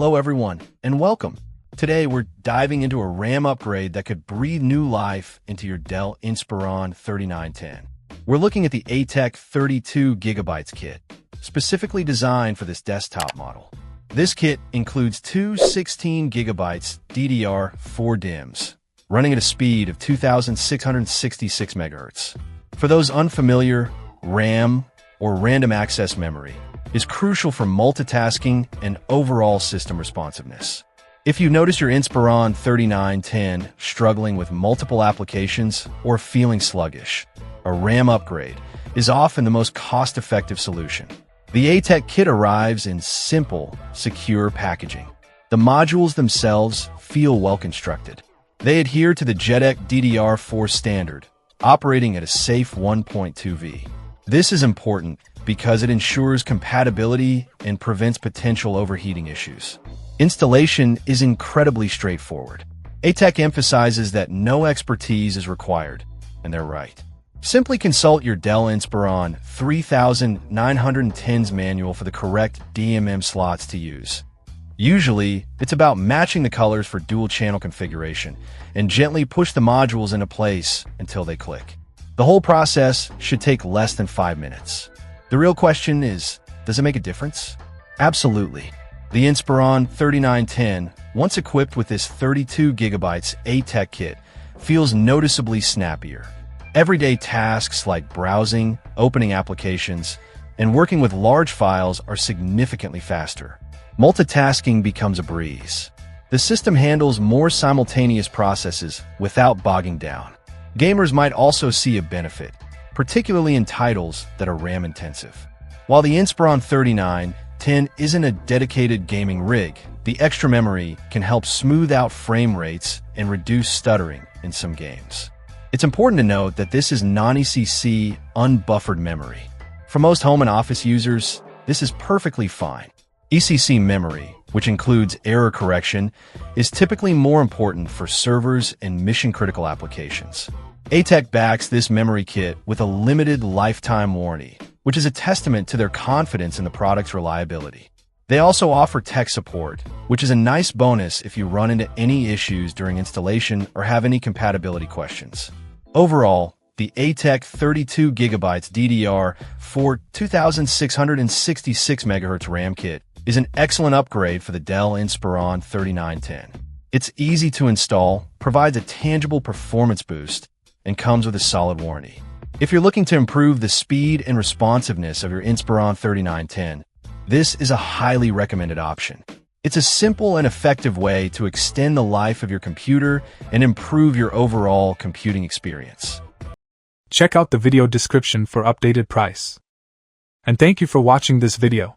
Hello everyone, and welcome. Today we're diving into a RAM upgrade that could breathe new life into your Dell Inspiron 3910. We're looking at the ATEC 32GB kit, specifically designed for this desktop model. This kit includes two 16GB DDR4 DIMMs, running at a speed of 2,666 MHz. For those unfamiliar, RAM, or random access memory, is crucial for multitasking and overall system responsiveness. If you notice your Inspiron 3910 struggling with multiple applications or feeling sluggish, a RAM upgrade is often the most cost-effective solution. The ATEC kit arrives in simple, secure packaging. The modules themselves feel well-constructed. They adhere to the JEDEC DDR4 standard, operating at a safe 1.2V. This is important because it ensures compatibility and prevents potential overheating issues. Installation is incredibly straightforward. ATEC emphasizes that no expertise is required, and they're right. Simply consult your Dell Inspiron 3910's manual for the correct DMM slots to use. Usually, it's about matching the colors for dual-channel configuration and gently push the modules into place until they click. The whole process should take less than 5 minutes. The real question is, does it make a difference? Absolutely. The Inspiron 3910, once equipped with this 32GB ATEC kit, feels noticeably snappier. Everyday tasks like browsing, opening applications, and working with large files are significantly faster. Multitasking becomes a breeze. The system handles more simultaneous processes without bogging down. Gamers might also see a benefit, particularly in titles that are RAM-intensive. While the Inspiron 3910 isn't a dedicated gaming rig, the extra memory can help smooth out frame rates and reduce stuttering in some games. It's important to note that this is non-ECC, unbuffered memory. For most home and office users, this is perfectly fine. ECC memory, which includes error correction, is typically more important for servers and mission-critical applications. ATEC backs this memory kit with a limited lifetime warranty, which is a testament to their confidence in the product's reliability. They also offer tech support, which is a nice bonus if you run into any issues during installation or have any compatibility questions. Overall, the ATEC 32GB DDR4 2666 MHz RAM kit is an excellent upgrade for the Dell Inspiron 3910. It's easy to install, provides a tangible performance boost, and comes with a solid warranty. If you're looking to improve the speed and responsiveness of your Inspiron 3910, this is a highly recommended option. It's a simple and effective way to extend the life of your computer and improve your overall computing experience. Check out the video description for updated price. And thank you for watching this video.